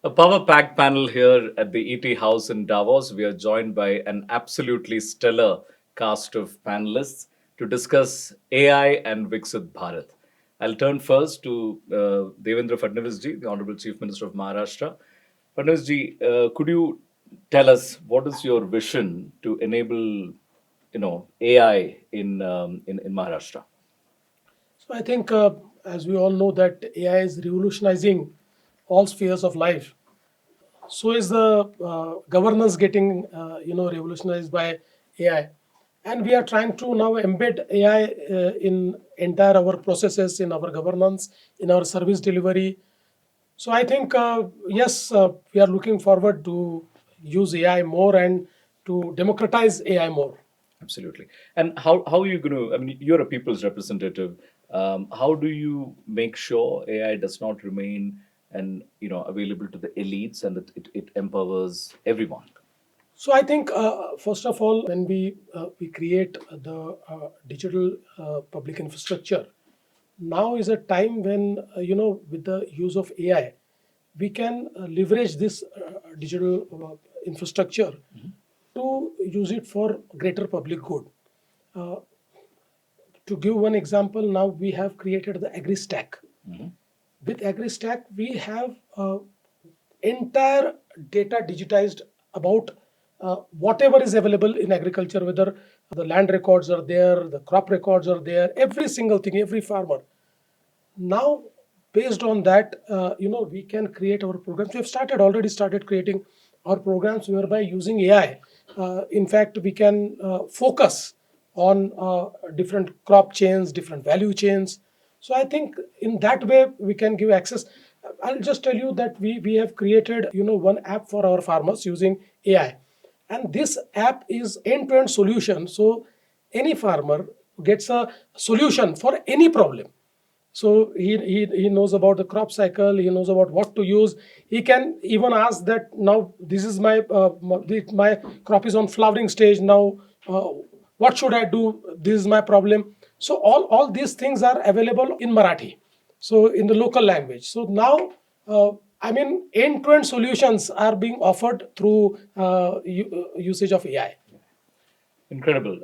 A power-packed panel here at the ET House in Davos. We are joined by an absolutely stellar cast of panelists to discuss AI and Viksit Bharat. I'll turn first to Devendra Fadnavis ji, the Honorable Chief Minister of Maharashtra. Fadnavis ji, could you tell us what is your vision to enable, AI in Maharashtra? So I think, as we all know, that AI is revolutionizing all spheres of life. So is the governance getting, revolutionized by AI, and we are trying to now embed AI in entire our processes, in our governance, in our service delivery. So I think, yes, we are looking forward to use AI more and to democratize AI more. Absolutely. And how are you going to, I mean, you're a people's representative. How do you make sure AI does not remain and, available to the elites and it empowers everyone? So I think, first of all, when we create the digital public infrastructure, now is a time when with the use of AI, we can leverage this digital infrastructure to use it for greater public good. Uh, to give one example, now we have created the Agri Stack. With Agri Stack, we have entire data digitized about whatever is available in agriculture, whether the land records are there, the crop records are there, every single thing, every farmer. Now, based on that, we can create our programs. We have already started creating our programs whereby using AI. In fact, we can focus on different crop chains, different value chains. So I think in that way we can give access. I'll just tell you that we have created one app for our farmers using AI, and this app is end-to-end solution. So any farmer gets a solution for any problem. So he knows about the crop cycle, he knows about what to use. He can even ask that now this is my crop is on flowering stage now. What should I do? This is my problem. So all these things are available in Marathi, so in the local language. So now, I mean, end-to-end solutions are being offered through usage of AI. Incredible.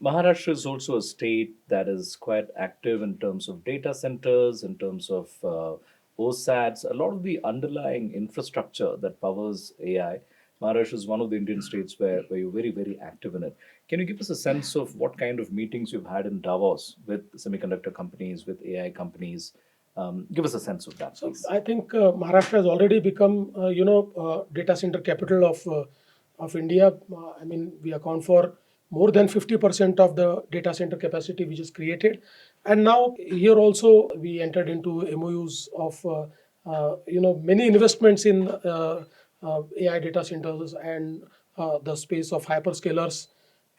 Maharashtra is also a state that is quite active in terms of data centers, in terms of OSATs, a lot of the underlying infrastructure that powers AI. Maharashtra is one of the Indian states where you're very, very active in it. Can you give us a sense of what kind of meetings you've had in Davos with semiconductor companies, with AI companies? Give us a sense of that, So please. I think Maharashtra has already become, data center capital of India. I mean, we account for more than 50% of the data center capacity which is created, and now here also we entered into MOUs of, many investments in AI data centers and the space of hyperscalers.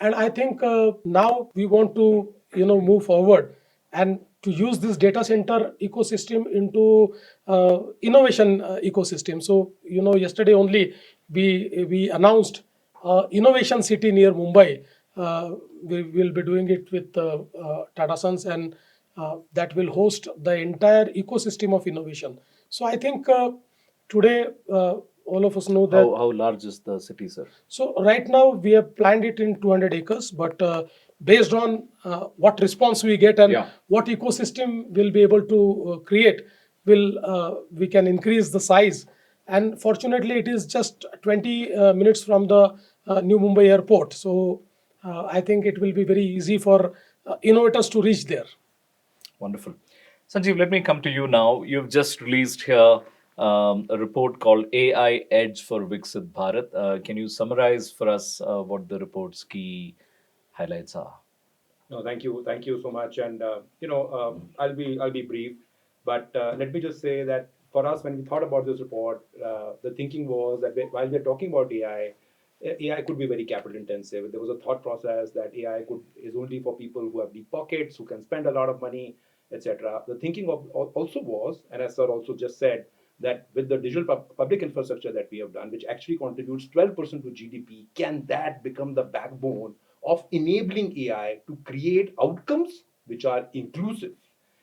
And I think now we want to move forward and to use this data center ecosystem into innovation ecosystem. So yesterday only we announced innovation city near Mumbai. We will be doing it with Tata Sons, and that will host the entire ecosystem of innovation. So I think today all of us know that. How large is the city, sir? So right now we have planned it in 200 acres, but based on what response we get and Yeah. what ecosystem we'll be able to create, will we can increase the size. And fortunately, it is just 20 minutes from the new Mumbai airport. So I think it will be very easy for innovators to reach there. Wonderful. Sanjeev, let me come to you now. You've just released here a report called AI Edge for Viksit Bharat. Can you summarize for us what the report's key highlights are? No, thank you so much. And I'll be brief, but let me just say that for us, when we thought about this report, the thinking was that while we're talking about AI, AI could be very capital intensive. There was a thought process that AI could is only for people who have deep pockets, who can spend a lot of money, etc. The thinking also was, and as sir also just said, that with the digital public infrastructure that we have done, which actually contributes 12% to GDP, can that become the backbone of enabling AI to create outcomes which are inclusive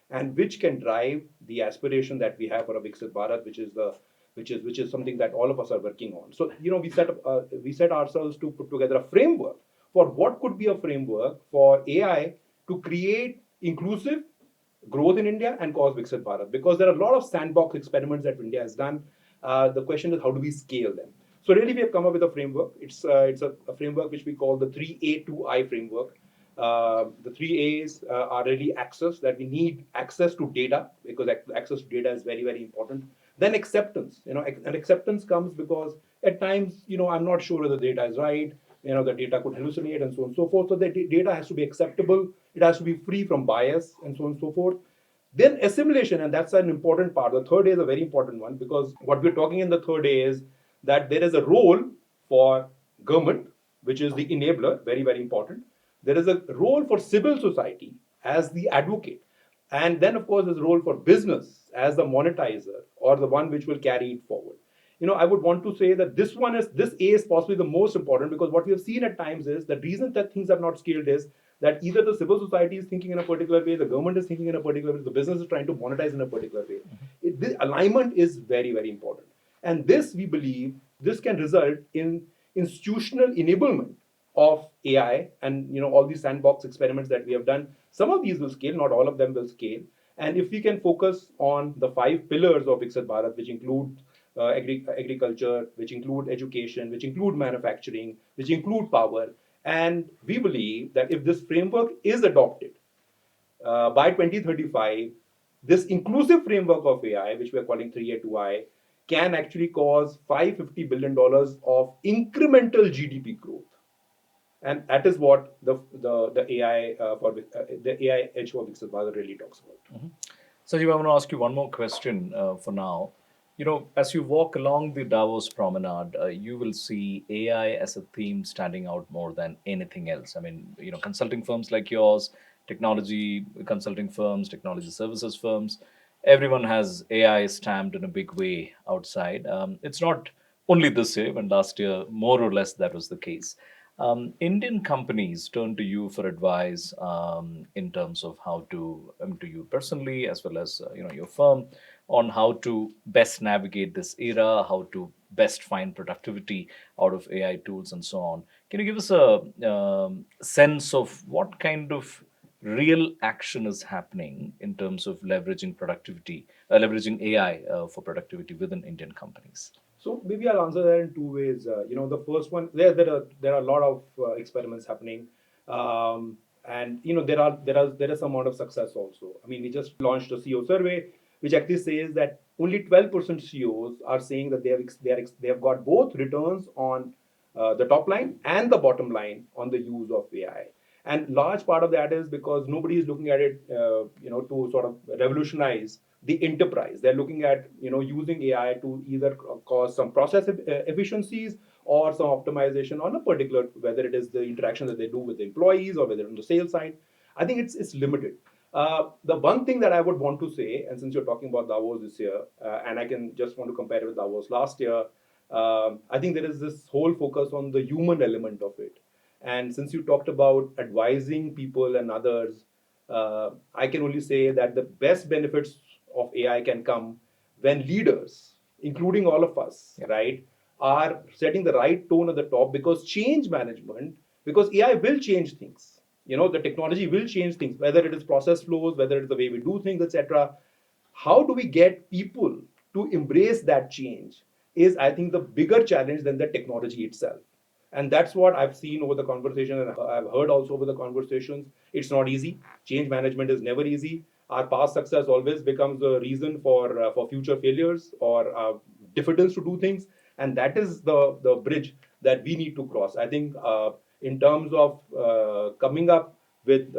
and which can drive the aspiration that we have for a Viksit Bharat, which is the which is something that all of us are working on. So we set ourselves to put together a framework for what could be a framework for AI to create inclusive growth in India and cause Viksit Bharat, because there are a lot of sandbox experiments that India has done. The question is, how do we scale them? So really, we have come up with a framework. It's a framework which we call the 3A2I framework. The three A's are really access, that we need access to data, because access to data is very, very important. Then acceptance, and acceptance comes because at times, I'm not sure whether the data is right, the data could hallucinate and so on and so forth. So the data has to be acceptable, it has to be free from bias and so on and so forth. Then assimilation, and that's an important part. The third A is a very important one, because what we're talking in the third A is that there is a role for government, which is the enabler, very, very important. There is a role for civil society as the advocate. And then, of course, there's a role for business as the monetizer, or the one which will carry it forward. I would want to say that this A is possibly the most important, because what we have seen at times is the reason that things have not scaled is that either the civil society is thinking in a particular way, the government is thinking in a particular way, the business is trying to monetize in a particular way. The alignment is very, very important. And this, we believe, this can result in institutional enablement of AI, and all these sandbox experiments that we have done. Some of these will scale, not all of them will scale. And if we can focus on the 5 pillars of Viksit Bharat, which include agriculture, which include education, which include manufacturing, which include power, and we believe that if this framework is adopted by 2035, this inclusive framework of AI, which we are calling 3A2I, can actually cause $550 billion of incremental GDP growth. And that is what the AI the AI edge for Viksit Bharat really talks about. Sanjeev, I want to ask you one more question for now. As you walk along the Davos promenade, you will see AI as a theme standing out more than anything else. I mean, consulting firms like yours, technology consulting firms, technology services firms, everyone has AI stamped in a big way outside. It's not only this year, and last year, more or less, that was the case. Indian companies turn to you for advice in terms of how to you personally, as well as your firm, on how to best navigate this era, how to best find productivity out of AI tools, and so on. Can you give us a sense of what kind of real action is happening in terms of leveraging productivity, leveraging AI for productivity within Indian companies? So maybe I'll answer that in 2 ways. The first one, there are a lot of experiments happening, and there is some amount of success also. I mean, we just launched a CEO survey, which actually says that only 12% CEOs are saying that they have got both returns on the top line and the bottom line on the use of AI. And large part of that is because nobody is looking at it, to sort of revolutionize the enterprise. They're looking at, using AI to either cause some process efficiencies or some optimization on a particular, whether it is the interaction that they do with the employees or whether on the sales side. I think it's limited. The one thing that I would want to say, and since you're talking about Davos this year, and I can just want to compare it with Davos last year, I think there is this whole focus on the human element of it. And since you talked about advising people and others, I can only say that the best benefits of AI can come when leaders, including all of us, right, are setting the right tone at the top, because change management, because AI will change things. The technology will change things, whether it is process flows, whether it's the way we do things, etc. How do we get people to embrace that change is, I think, the bigger challenge than the technology itself. And that's what I've seen over the conversation, and I've heard also over the conversations. It's not easy. Change management is never easy. Our past success always becomes a reason for future failures or diffidence to do things. And that is the bridge that we need to cross. I think in terms of coming up with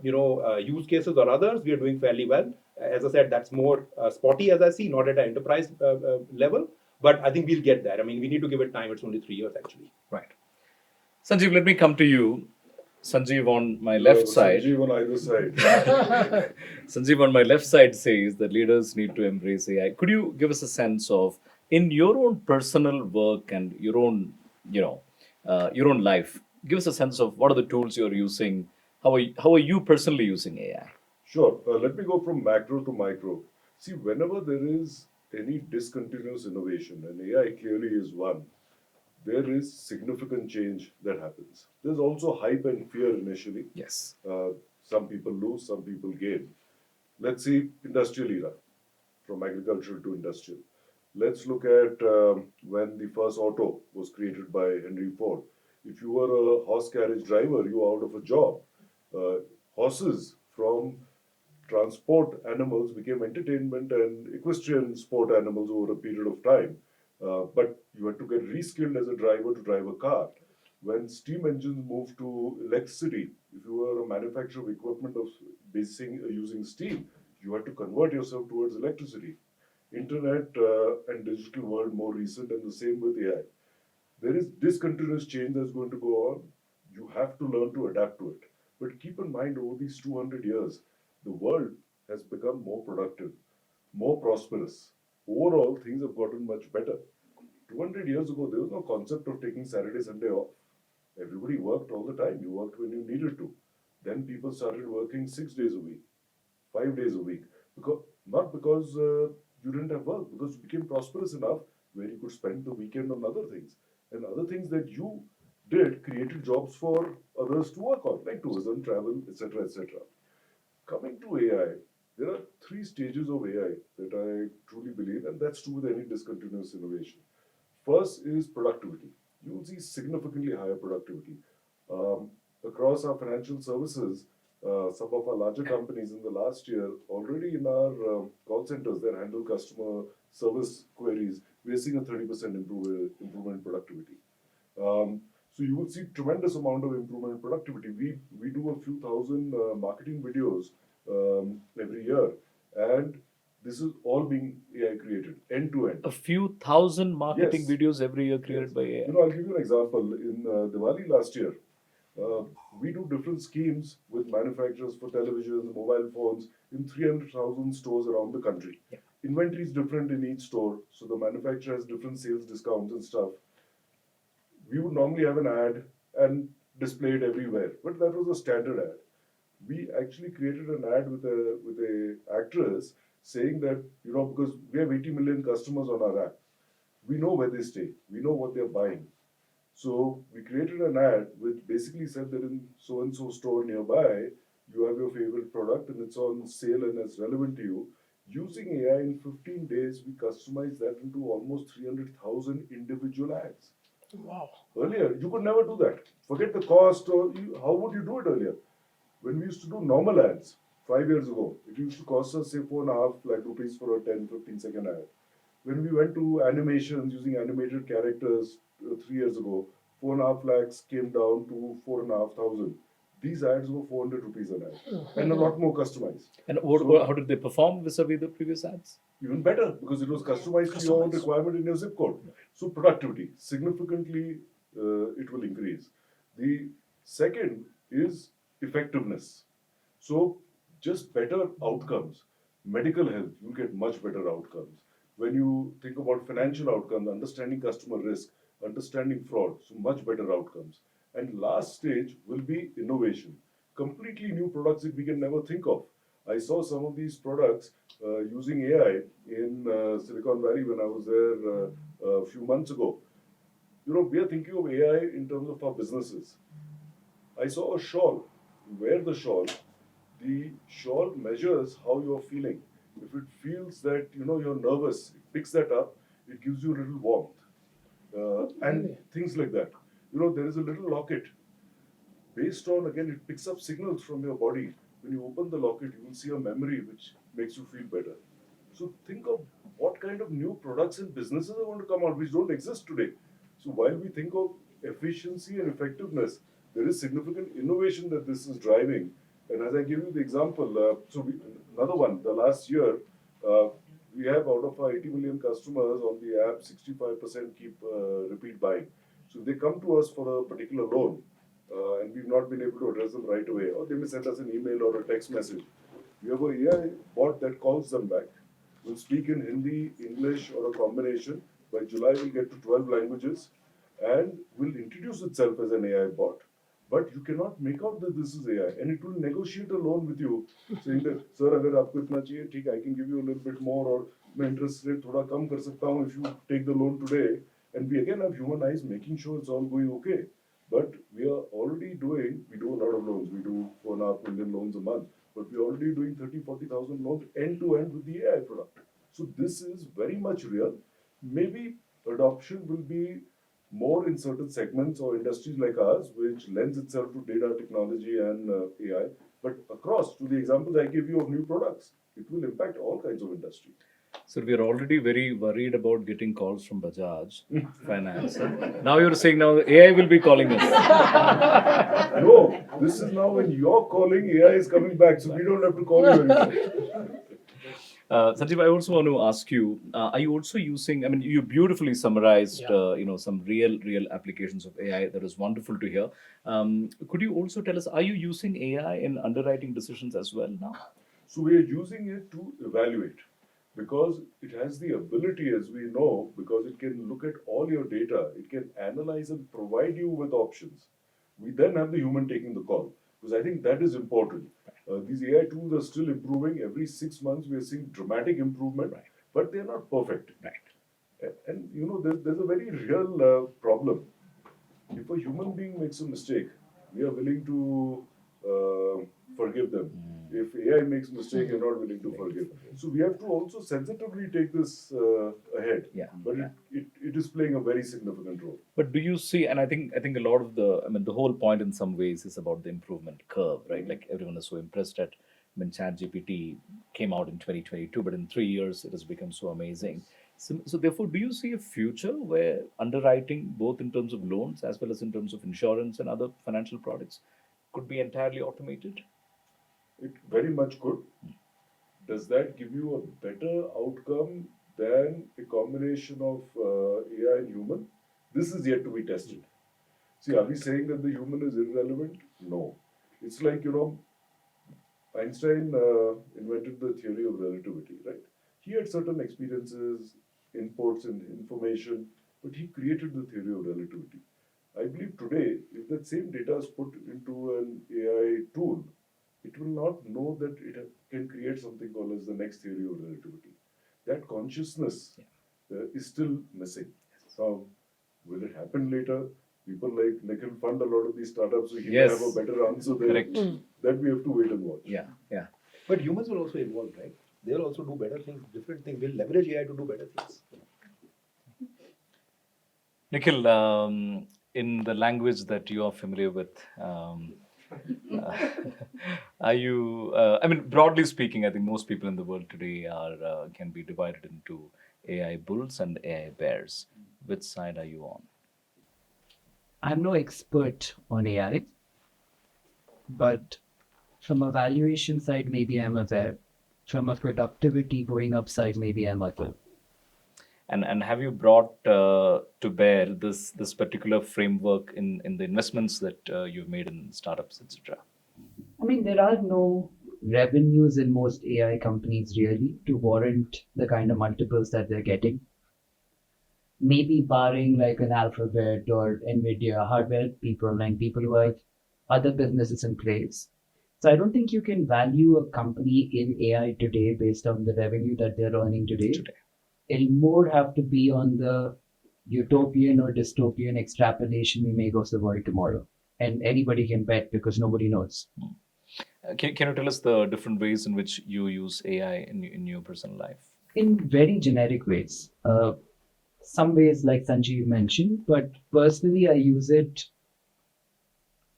use cases or others, we are doing fairly well. As I said, that's more spotty as I see, not at an enterprise level. But I think we'll get there. I mean, we need to give it time. It's only 3 years, actually. Right. Sanjeev, let me come to you. Sanjeev on my left side. Sanjeev on either side. Sanjeev on my left side says that leaders need to embrace AI. Could you give us a sense of, in your own personal work and your own, your own life, give us a sense of what are the tools you're using? How are you personally using AI? Sure. Let me go from macro to micro. See, whenever there is any discontinuous innovation, and AI clearly is one, there is significant change that happens. There's also hype and fear initially. Yes. Some people lose, some people gain. Let's see industrial era, from agricultural to industrial. Let's look at when the first auto was created by Henry Ford. If you were a horse carriage driver, you were out of a job. Uh, Horses from transport animals became entertainment and equestrian sport animals over a period of time. But you had to get reskilled as a driver to drive a car. When steam engines moved to electricity, if you were a manufacturer of equipment of using steam, you had to convert yourself towards electricity. Internet and digital world more recent, and the same with AI. There is discontinuous change that's going to go on. You have to learn to adapt to it. But keep in mind, over these 200 years, the world has become more productive, more prosperous. Overall, things have gotten much better. 200 years ago, there was no concept of taking Saturday, Sunday off. Everybody worked all the time. You worked when you needed to. Then people started working 6 days a week, 5 days a week. Not because you didn't have work, because you became prosperous enough where you could spend the weekend on other things. And other things that you did created jobs for others to work on, like tourism, travel, etc., etc. Coming to AI, there are three stages of AI that I truly believe, and that's true with any discontinuous innovation. First is productivity. You will see significantly higher productivity. Across our financial services, some of our larger companies in the last year, already in our call centers that handle customer service queries, we are seeing a 30% improvement in productivity. So you will see tremendous amount of improvement in productivity. We do a few thousand marketing videos every year, and this is all being AI created end to end. A few thousand marketing Yes. videos every year created Yes. by AI. I'll give you an example. In Diwali last year, we do different schemes with manufacturers for televisions, mobile phones in 300,000 stores around the country. Yeah. Inventory is different in each store, so the manufacturer has different sales discounts and stuff. We would normally have an ad and display it everywhere, but that was a standard ad. We actually created an ad with a actress saying that, because we have 80 million customers on our app, we know where they stay, we know what they're buying. So we created an ad which basically said that in so and so store nearby, you have your favorite product and it's on sale and it's relevant to you. Using AI in 15 days, we customized that into almost 300,000 individual ads. Wow. Earlier, you could never do that. Forget the cost, or how would you do it earlier? When we used to do normal ads 5 years ago, it used to cost us, say, 4.5 lakh rupees for a 10-15 second ad. When we went to animations using animated characters 3 years ago, 4.5 lakhs came down to 4,500. These ads were 400 rupees an ad and a lot more customized. And So- how did they perform vis-a-vis the previous ads? Even better, because it was customized to your own Customized. requirement in your zip code. So productivity significantly it will increase. The second is effectiveness. So just better outcomes. Medical health, you'll get much better outcomes. When you think about financial outcomes, understanding customer risk, understanding fraud, so much better outcomes. And last stage will be innovation. Completely new products that we can never think of. I saw some of these products using AI in Silicon Valley when I was there a few months ago. We are thinking of AI in terms of our businesses. I saw a shawl. You wear the shawl measures how you're feeling. If it feels that you're nervous, it picks that up. It gives you a little warmth, and Really? things like that. There is a little locket. Based on, again, it picks up signals from your body. When you open the locket, you will see a memory which makes you feel better. So think of what kind of new products and businesses are going to come out which don't exist today. So while we think of efficiency and effectiveness, there is significant innovation that this is driving. And as I give you the example, another one, the last year, we have out of our 80 million customers on the app, 65% keep repeat buying. So they come to us for a particular loan, and we've not been able to address them right away, or they may send us an email or a text message. We have a AI bot that calls them back. Will speak in Hindi, English, or a combination. By July, we'll get to 12 languages, and will introduce itself as an AI bot. But you cannot make out that this is AI, and it will negotiate a loan with you, saying that, sir, agar aapko itna chahiye, theek, I can give you a little bit more, or मैं interest rate थोड़ा कम कर सकता हूँ if you take the loan today, and we again have human eyes making sure it's all going okay. But we are already doing, we do a lot of loans, we do 4.5 million loans a month, but we're already doing 30,000-40,000 loans end to end with the AI product. So this is very much real. Maybe adoption will be more in certain segments or industries like ours, which lends itself to data technology and AI. But across, to the examples I gave you of new products, it will impact all kinds of industry. So we are already very worried about getting calls from Bajaj Finance. Huh? Now you're saying now AI will be calling us. No, this is now when you're calling, AI is coming back, so we don't have to call you anymore. Sanjeev, I also want to ask you: are you also using? I mean, you beautifully summarized, some real applications of AI. That is wonderful to hear. Could you also tell us: are you using AI in underwriting decisions as well now? So we are using it to evaluate because it has the ability, as we know, because it can look at all your data, it can analyze and provide you with options. We then have the human taking the call because I think that is important. These AI tools are still improving. Every 6 months, we are seeing dramatic improvement, but they are not perfect. And there's a very real problem. If a human being makes a mistake, we are willing to forgive them. If AI makes a mistake, you're not willing to forgive. So we have to also sensitively take this ahead. But it is playing a very significant role. But do you see? And I think a lot of the whole point in some ways is about the improvement curve, right? Like everyone is so impressed at when ChatGPT came out in 2022, but in 3 years it has become so amazing. So therefore, do you see a future where underwriting, both in terms of loans as well as in terms of insurance and other financial products, could be entirely automated? It very much could. Does that give you a better outcome than a combination of AI and human? This is yet to be tested. See, are we saying that the human is irrelevant? No. It's like, Einstein invented the theory of relativity, right? He had certain experiences, inputs, and information, but he created the theory of relativity. I believe today, if that same data is put into an AI tool, it will not know that it can create something called as the next theory of relativity. That consciousness is still missing. Now, will it happen later? People like Nikhil fund a lot of these startups, so he may have a better answer there. Correct. That we have to wait and watch. Yeah. But humans will also evolve, right? They'll also do better things, different things. We'll leverage AI to do better things. Nikhil, in the language that you are familiar with, are you? Broadly speaking, I think most people in the world today can be divided into AI bulls and AI bears. Which side are you on? I'm no expert on AI, but from a valuation side, maybe I'm a bear. From a productivity going up side, maybe I'm a bull. And have you brought to bear this particular framework in the investments that you've made in startups, etc.? There are no revenues in most AI companies really to warrant the kind of multiples that they're getting. Maybe barring like an Alphabet or Nvidia hardware people and people who have other businesses in place. So I don't think you can value a company in AI today based on the revenue that they're earning today. It'll more have to be on the utopian or dystopian extrapolation we may go to the world tomorrow. And anybody can bet because nobody knows. Can you tell us the different ways in which you use AI in your personal life? In very generic ways. Some ways like Sanjeev mentioned, but personally I use it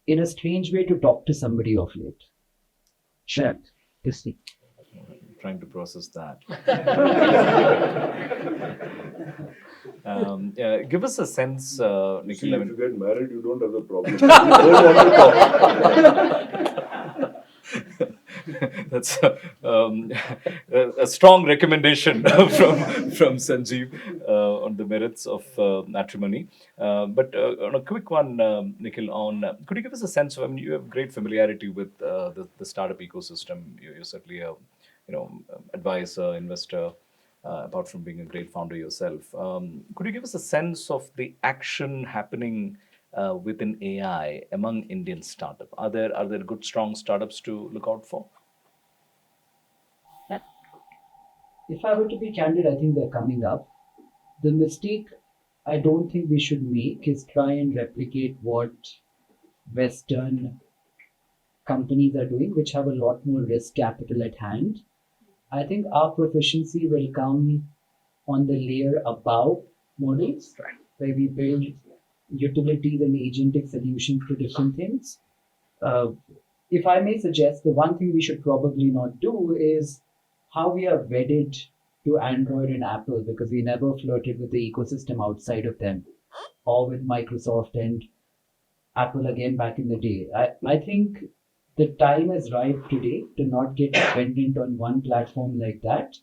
in a strange way to talk to somebody of late. Sure. Trying to process that. Give us a sense, Nikhil. See, if you get married, you don't have the problem. You don't want to talk. That's a strong recommendation from Sanjeev on the merits of matrimony. But on a quick one, Nikhil, could you give us a sense of? You have great familiarity with the startup ecosystem. You're certainly a advisor, investor. Apart from being a great founder yourself, could you give us a sense of the action happening within AI among Indian startups? Are there good, strong startups to look out for? If I were to be candid, I think they're coming up. The mistake I don't think we should make is try and replicate what Western companies are doing, which have a lot more risk capital at hand. I think our proficiency will come on the layer above models, where we build utilities and agentic solutions to different things. Uh, if I may suggest, the one thing we should probably not do is how we are wedded to Android and Apple because we never flirted with the ecosystem outside of them or with Microsoft and Apple again back in the day. I think the time is right today to not get dependent on one platform like that,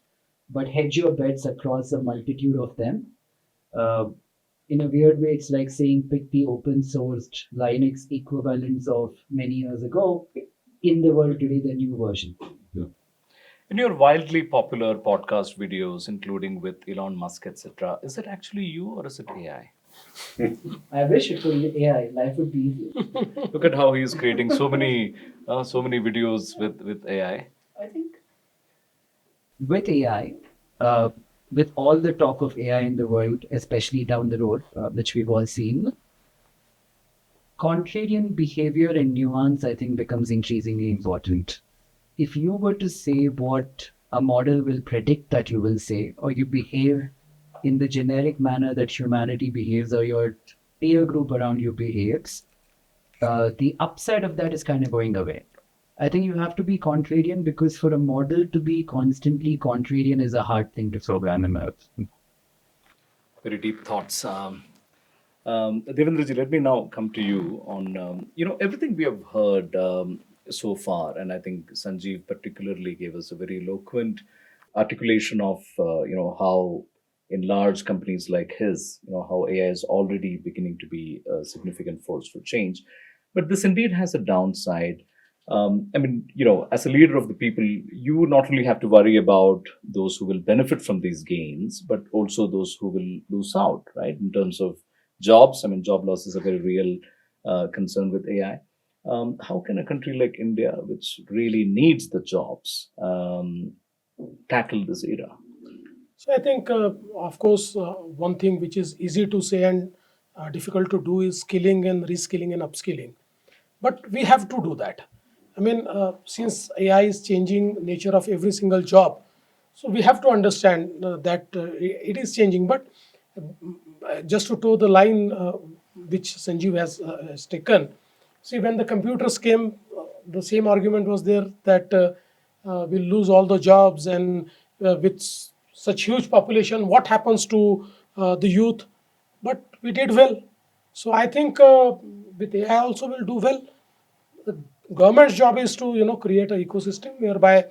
but hedge your bets across a multitude of them. Uh, in a weird way, it's like saying pick the open sourced Linux equivalents of many years ago. In the world today, the new version. In your wildly popular podcast videos, including with Elon Musk, etc., is it actually you or is it AI? I wish it could be AI. Life would be easier. Look at how he's creating so many videos with AI. I think with AI, uh, with all the talk of AI in the world, especially down the road, which we've all seen, contrarian behavior and nuance, I think, becomes increasingly important. If you were to say what a model will predict that you will say, or you behave in the generic manner that humanity behaves, or your peer group around you behaves, the upside of that is kind of going away. I think you have to be contrarian because for a model to be constantly contrarian is a hard thing to program in my opinion. Very deep thoughts. Devendraji, let me now come to you on everything we have heard so far, and I think Sanjeev particularly gave us a very eloquent articulation of how in large companies like his, how AI is already beginning to be a significant force for change. But this indeed has a downside. I mean, as a leader of the people, you not only have to worry about those who will benefit from these gains, but also those who will lose out, right? In terms of jobs, I mean, job loss is a very real concern with AI. How can a country like India, which really needs the jobs, tackle this era? So I think, of course, one thing which is easy to say and difficult to do is skilling and reskilling and upskilling. But we have to do that. I mean, since AI is changing nature of every single job, so we have to understand that it is changing. But just to toe the line which Sanjeev has taken, see, when the computers came, the same argument was there that we'll lose all the jobs, and with such huge population, what happens to the youth? But we did well. So I think with AI also will do well. The government's job is to create an ecosystem whereby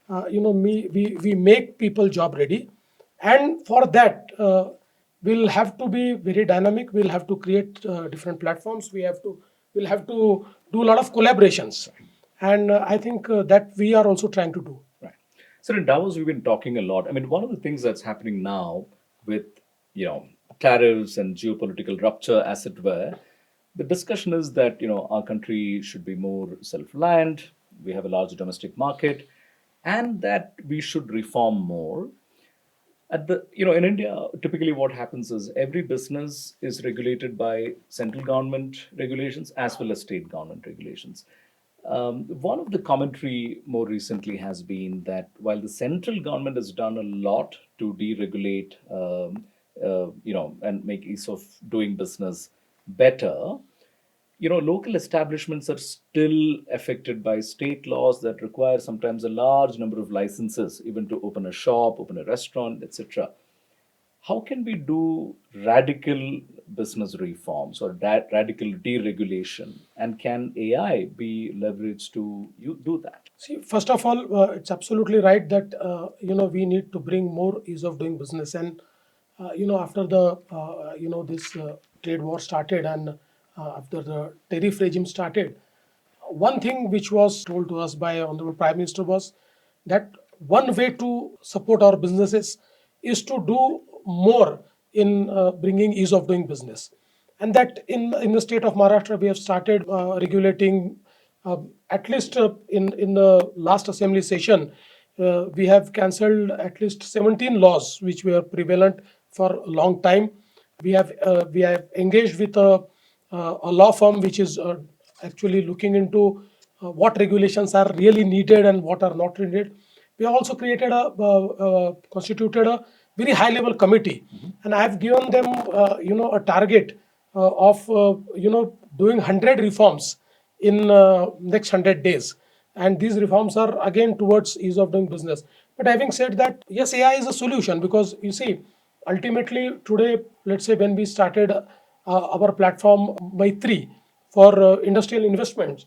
we make people job ready, and for that we'll have to be very dynamic. We'll have to create different platforms. We'll have to do a lot of collaborations, and I think that we are also trying to do. Right. So in Davos, we've been talking a lot. I mean, one of the things that's happening now with, tariffs and geopolitical rupture, as it were, the discussion is that, our country should be more self-reliant. We have a large domestic market, and that we should reform more. In India, typically what happens is every business is regulated by central government regulations as well as state government regulations. One of the commentary more recently has been that while the central government has done a lot to deregulate, and make ease of doing business better, local establishments are still affected by state laws that require sometimes a large number of licenses, even to open a shop, open a restaurant, etc. How can we do radical business reforms or radical deregulation? And can AI be leveraged to do that? See, first of all, it's absolutely right that we need to bring more ease of doing business, and after the this trade war started, and after the tariff regime started, one thing which was told to us by Honorable Prime Minister was that one way to support our businesses is to do more in bringing ease of doing business, and that in the state of Maharashtra we have started regulating at least in the last assembly session. We have cancelled at least 17 laws which were prevalent for a long time. We have engaged with a law firm which is actually looking into what regulations are really needed and what are not needed. We have also created constituted a very high level committee, and I have given them a target of doing 100 reforms in next 100 days, and these reforms are again towards ease of doing business. But having said that, yes, AI is a solution, because you see, ultimately today, let's say when we started our platform by 3 for industrial investments,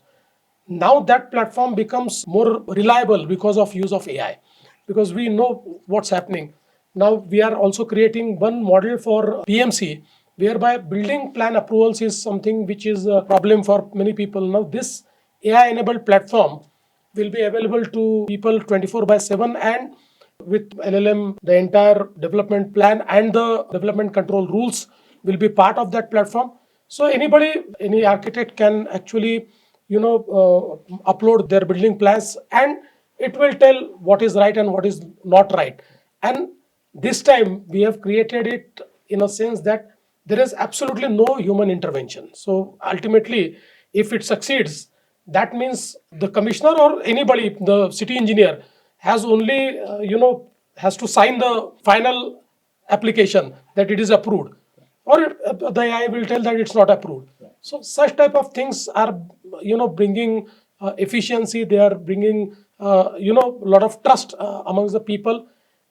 now that platform becomes more reliable because of use of AI, because we know what's happening. Now we are also creating one model for PMC, whereby building plan approvals is something which is a problem for many people. Now this AI enabled platform will be available to people 24/7, and with LLM, the entire development plan and the development control rules will be part of that platform. So anybody, any architect can actually, upload their building plans, and it will tell what is right and what is not right. And this time we have created it in a sense that there is absolutely no human intervention. So ultimately, if it succeeds, that means the commissioner or anybody, the city engineer, has only has to sign the final application that it is approved, or the AI will tell that it's not approved. So such type of things are bringing efficiency. They are bringing a lot of trust amongst the people.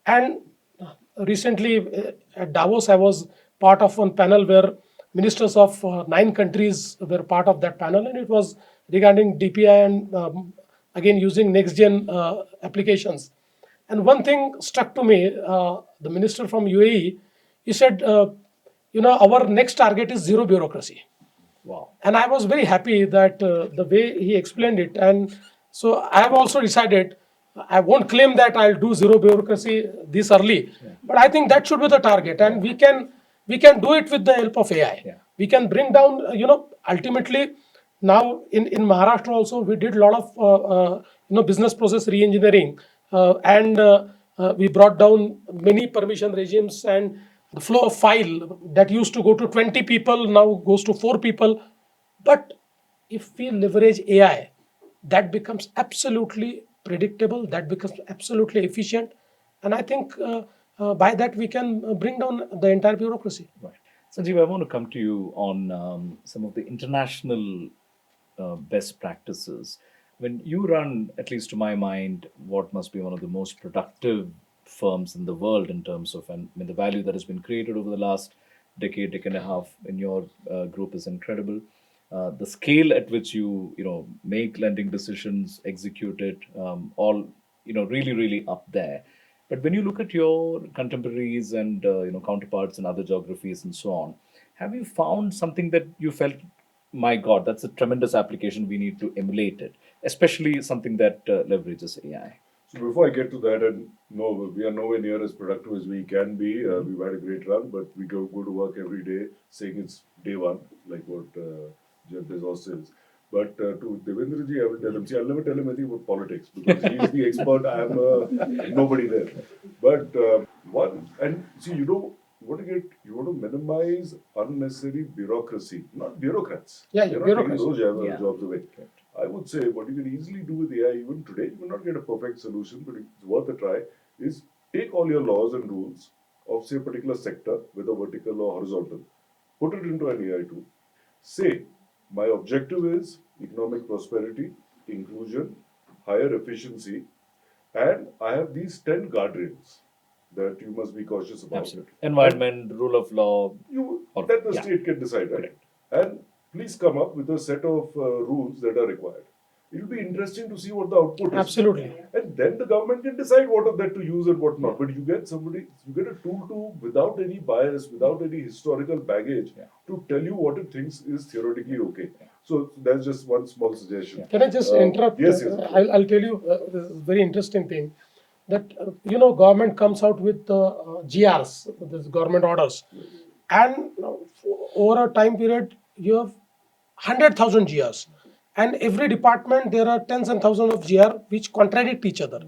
And recently at Davos, I was part of one panel where ministers of 9 countries were part of that panel, and it was regarding DPI and again using next gen applications. And one thing struck to me, the minister from UAE, he said, our next target is zero bureaucracy. Wow. And I was very happy that the way he explained it. And so I have also decided, I won't claim that I'll do zero bureaucracy this early, but I think that should be the target, and we can do it with the help of AI. Yeah. We can bring down, ultimately. Now in Maharashtra also, we did a lot of business process re-engineering, and we brought down many permission regimes, and the flow of file that used to go to 20 people now goes to 4 people. But if we leverage AI, that becomes absolutely predictable, that becomes absolutely efficient, and I think by that we can bring down the entire bureaucracy. Right. Sanjeev, I want to come to you on some of the international best practices. When you run, at least to my mind, what must be one of the most productive firms in the world in terms of, and I mean, the value that has been created over the last decade and a half in your group is incredible. The scale at which you make lending decisions, execute it, all really really up there. But when you look at your contemporaries and counterparts in other geographies and so on, have you found something that you felt, my God, that's a tremendous application, we need to emulate it, especially something that leverages AI? So before I get to that, and no, we are nowhere near as productive as we can be. We've had a great run, but we go to work every day saying it's day one, like what Jeff Bezos says. But to Devendraji, I will tell him, see, I'll never tell him anything about politics because he's the expert, I am nobody there. But and see, you want to minimize unnecessary bureaucracy, not bureaucrats. Yeah, You're not bureaucracy. taking those Yeah. jobs away. I would say what you can easily do with AI even today, you may not get a perfect solution, but it's worth a try, is take all your laws and rules of say a particular sector, whether vertical or horizontal, put it into an AI tool. Say, my objective is economic prosperity, inclusion, higher efficiency, and I have these 10 guardrails that you must be cautious about. Absolutely. Environment, rule of law. You Or- that the yeah. state can decide, right? Correct. And please come up with a set of rules that are required. It will be interesting to see what the output is. Absolutely. And then the government can decide what of that to use and what not. But you get a tool to, without any bias, without any historical baggage, Yeah. to tell you what it thinks is theoretically okay. So that's just one small suggestion. Can I just interrupt? Yes, yes. I'll tell you this is a very interesting thing, that government comes out with GRs, this government orders, and over a time period you have 100,000 GRs, and every department there are tens and thousands of GR which contradict each other.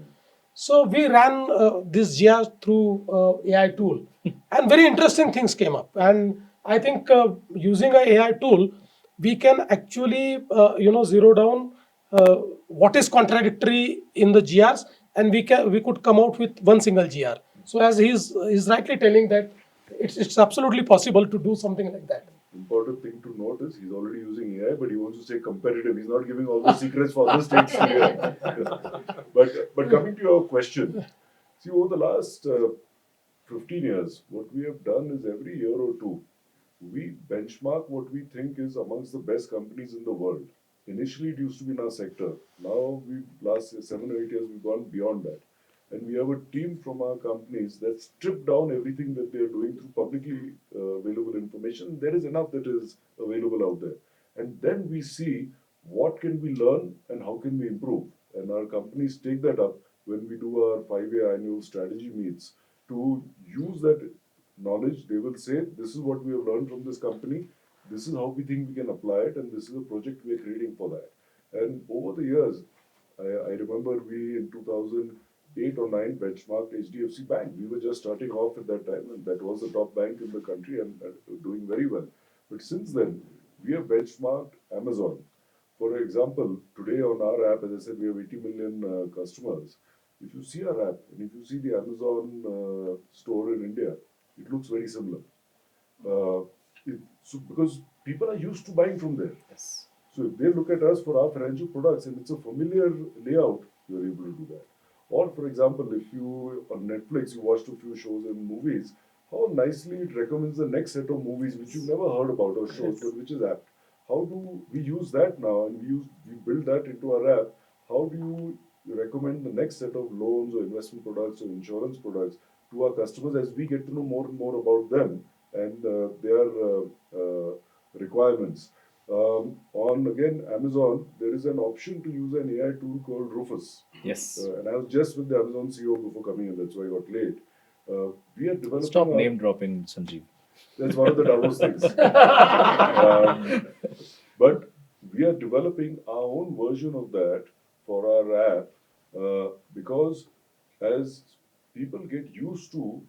So we ran this GR through AI tool, and very interesting things came up. And I think using a AI tool, we can actually zero down what is contradictory in the GRs, and we could come out with one single GR. So as he's rightly telling that it's absolutely possible to do something like that. Important thing to note is he's already using AI, but he wants to stay competitive. He's not giving all the secrets for other states to hear. But coming to your question, see, over the last 15 years, what we have done is every year or two, we benchmark what we think is amongst the best companies in the world. Initially, it used to be in our sector. Now, last 7 or 8 years, we've gone beyond that. And we have a team from our companies that strip down everything that they're doing through publicly available information. There is enough that is available out there. And then we see what can we learn and how can we improve. And our companies take that up when we do our 5-year annual strategy meets to use that knowledge. They will say, this is what we have learned from this company, this is how we think we can apply it, and this is a project we are creating for that. And over the years, I remember we in 2008 or 9 benchmarked HDFC Bank. We were just starting off at that time, and that was the top bank in the country and doing very well. But since then, we have benchmarked Amazon. For example, today on our app, as I said, we have 80 million customers. If you see our app and if you see the Amazon store in India, it looks very similar. Because people are used to buying from there. Yes. So if they look at us for our financial products and it's a familiar layout, you're able to do that. Or for example, if you on Netflix you watched a few shows and movies, how nicely it recommends the next set of movies which you've never heard about or shows, but which is apt. How do we use that now and we build that into our app? How do you recommend the next set of loans or investment products or insurance products to our customers as we get to know more and more about them and their requirements? On again Amazon, there is an option to use an AI tool called Rufus. Yes. And I was just with the Amazon CEO before coming in, that's why I got late. We are developing. Stop name dropping, Sanjeev. That's one of the Davos things. But we are developing our own version of that for our app because as people get used to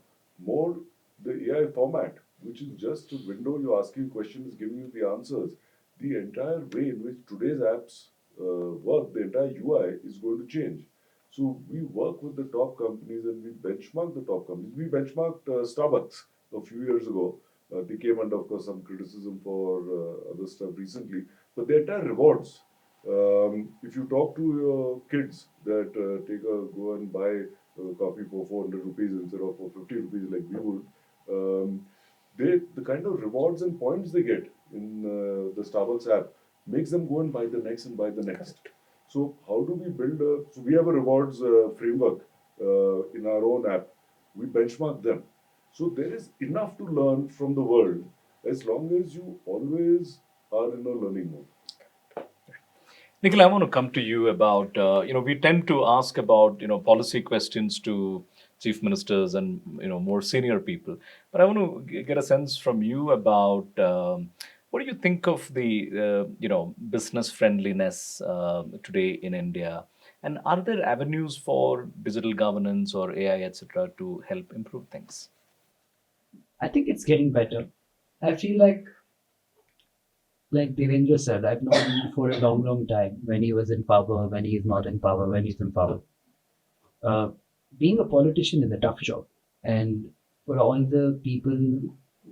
more the AI format, which is just a window, you're asking questions, giving you the answers, the entire way in which today's apps work, the entire UI is going to change. So we work with the top companies and we benchmark the top companies. We benchmarked Starbucks a few years ago. They came under, of course, some criticism for other stuff recently. But the entire rewards. If you talk to your kids that go and buy coffee for 400 rupees instead of for 50 rupees like we would, the kind of rewards and points they get in the Starbucks app makes them go and buy the next and buy the next. So how do we build so we have a rewards framework in our own app. We benchmark them. So there is enough to learn from the world as long as you always are in a learning mode. Nikhil, I want to come to you about, we tend to ask about, policy questions to chief ministers and, more senior people. But I want to get a sense from you about what do you think of the, business friendliness today in India? And are there avenues for digital governance or AI, etc., to help improve things? I think it's getting better. I feel like Devendra said, I've known him for a long, long time, when he was in power, when he's not in power, when he's in power. Being a politician is a tough job. And for all the people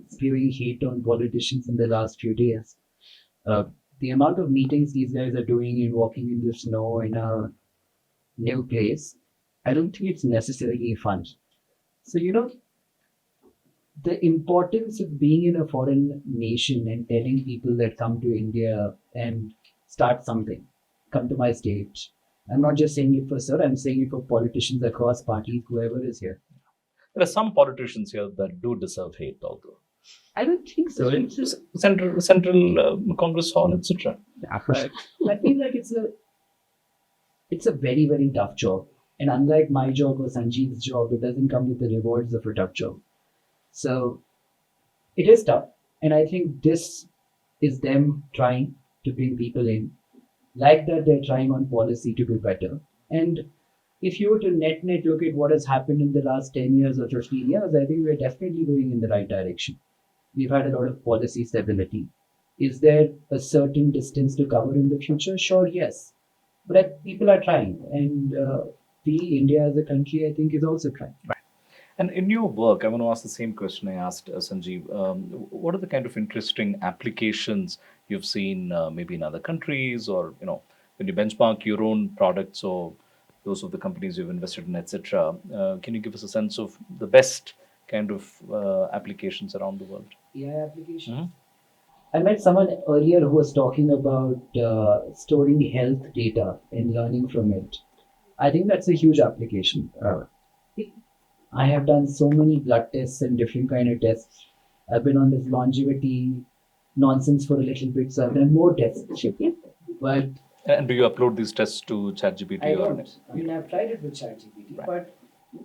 spewing hate on politicians in the last few days, the amount of meetings these guys are doing and walking in the snow in a new place, I don't think it's necessarily fun. So, the importance of being in a foreign nation and telling people that come to India and start something, come to my state. I'm not just saying it for sir, I'm saying it for politicians across parties, whoever is here. There are some politicians here that do deserve hate, although. I don't think so. It's just Central Congress Hall, etc. I feel like it's a very, very tough job. And unlike my job or Sanjeev's job, it doesn't come with the rewards of a tough job. So it is tough. And I think this is them trying to bring people in. Like that, they're trying on policy to do better. And if you were to net look at what has happened in the last 10 years or 15 years, I think we're definitely going in the right direction. We've had a lot of policy stability. Is there a certain distance to cover in the future? Sure, yes. But people are trying. And India as a country, I think, is also trying. And in your work, I want to ask the same question I asked Sanjeev. What are the kind of interesting applications you've seen, maybe in other countries, or when you benchmark your own products or those of the companies you've invested in, etc. Can you give us a sense of the best kind of applications around the world? AI applications. I met someone earlier who was talking about storing health data and learning from it. I think that's a huge application. I have done so many blood tests and different kind of tests. I've been on this longevity nonsense for a little bit, so I've done more tests. But And do you upload these tests to ChatGPT? I don't. I mean, I've tried it with ChatGPT, but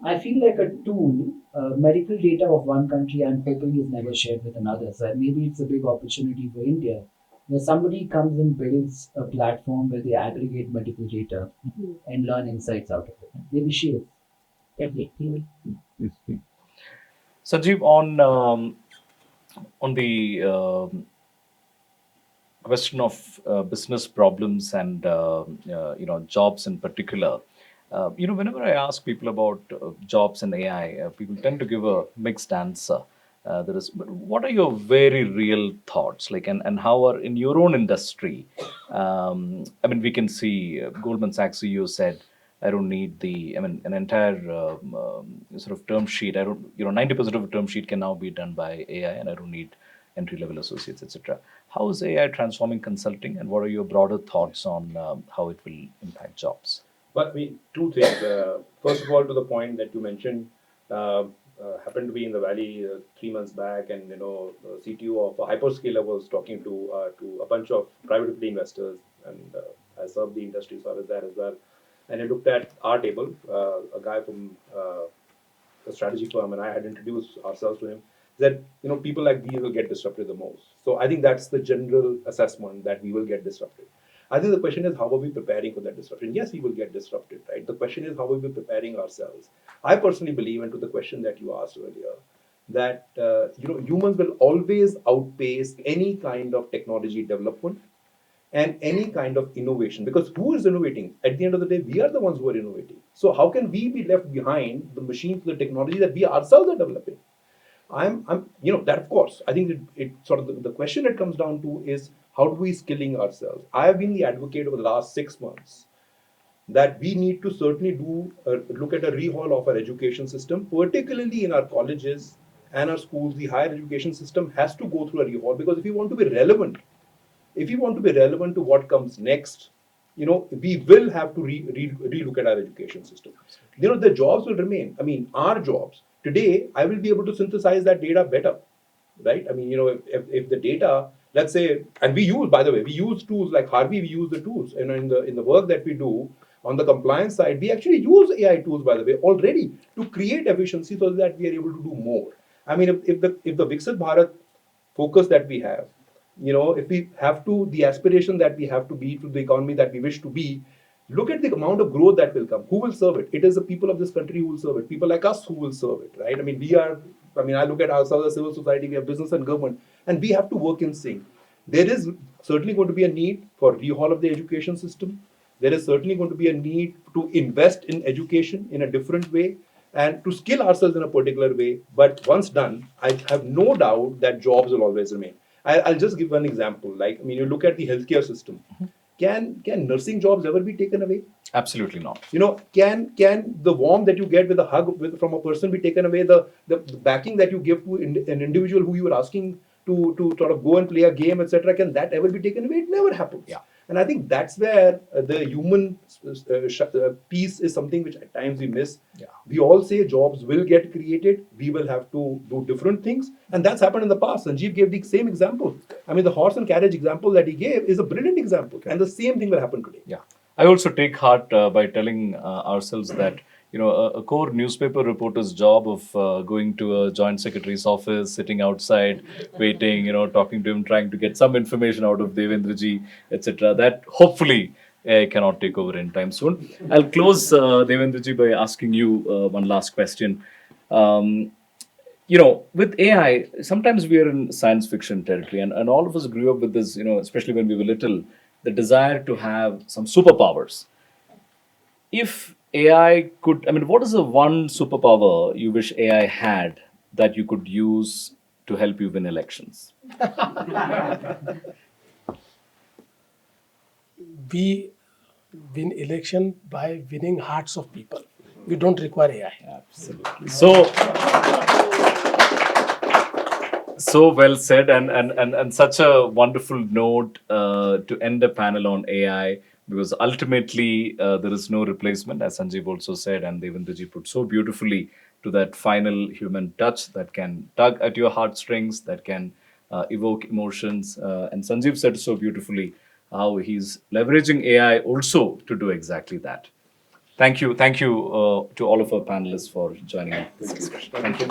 I feel like a tool, medical data of one country, I'm hoping is never shared with another. So maybe it's a big opportunity for India, where somebody comes and builds a platform where they aggregate medical data and learn insights out of it. Maybe she is. Sanjeev, on the question of business problems and jobs in particular, whenever I ask people about jobs and AI, people tend to give a mixed answer. But what are your very real thoughts, like, and how are in your own industry? I mean, we can see Goldman Sachs CEO said, I don't need an entire sort of term sheet. 90% of a term sheet can now be done by AI, and I don't need entry-level associates, etc. How is AI transforming consulting, and what are your broader thoughts on how it will impact jobs? But two things. First of all, to the point that you mentioned, happened to be in the Valley 3 months back, and the CTO of a hyperscaler was talking to a bunch of private equity investors, and I served the industry, so I was there as well. And I looked at our table, a guy from a strategy firm, and I had introduced ourselves to him. That people like these will get disrupted the most. So I think that's the general assessment, that we will get disrupted. I think the question is, how are we preparing for that disruption? Yes, we will get disrupted, right? The question is, how are we preparing ourselves? I personally believe, and to the question that you asked earlier, that humans will always outpace any kind of technology development and any kind of innovation, because who is innovating? At the end of the day, we are the ones who are innovating. So how can we be left behind the machines, the technology that we ourselves are developing? That of course, I think it sort of the question that comes down to is, how do we skilling ourselves? I have been the advocate over the last 6 months that we need to certainly look at a rehaul of our education system, particularly in our colleges and our schools. The higher education system has to go through a rehaul, because if you want to be relevant to what comes next, we will have to relook at our education system. The jobs will remain. I mean, our jobs. Today, I will be able to synthesize that data better, right? I mean, if the data, let's say, and we use tools like Harvey, we use the tools, and in the work that we do on the compliance side, we actually use AI tools, by the way, already to create efficiency so that we are able to do more. I mean, if the Viksit Bharat focus that we have, if we have the aspiration that we have to be to the economy that we wish to be, look at the amount of growth that will come. Who will serve it? It is the people of this country who will serve it. People like us who will serve it, right? I mean, I look at ourselves as civil society, we have business and government, and we have to work in sync. There is certainly going to be a need for rehaul of the education system. There is certainly going to be a need to invest in education in a different way and to skill ourselves in a particular way. But once done, I have no doubt that jobs will always remain. I'll just give one example. You look at the healthcare system. Can nursing jobs ever be taken away? Absolutely not. Can the warmth that you get with a hug from a person be taken away? The backing that you give to an individual who you are asking to sort of go and play a game, etc. Can that ever be taken away? It never happens. Yeah. And I think that's where the human piece is something which at times we miss. Yeah. We all say jobs will get created. We will have to do different things. And that's happened in the past. Sanjeev gave the same example. I mean, the horse and carriage example that he gave is a brilliant example. Okay. And the same thing will happen today. Yeah. I also take heart by telling ourselves that a core newspaper reporter's job of going to a joint secretary's office, sitting outside, waiting, talking to him, trying to get some information out of Devendra ji, etc. That hopefully AI cannot take over anytime soon. I'll close, Devendraji, by asking you one last question. With AI, sometimes we are in science fiction territory, and all of us grew up with this, especially when we were little, the desire to have some superpowers. If AI could, I mean, what is the one superpower you wish AI had that you could use to help you win elections? We win election by winning hearts of people. We don't require AI. Absolutely. So well said, and such a wonderful note to end the panel on AI, because ultimately there is no replacement, as Sanjeev also said, and Devendraji put so beautifully, to that final human touch that can tug at your heartstrings, that can evoke emotions. And Sanjeev said so beautifully how he's leveraging AI also to do exactly that. Thank you to all of our panelists for joining this discussion. Thank you.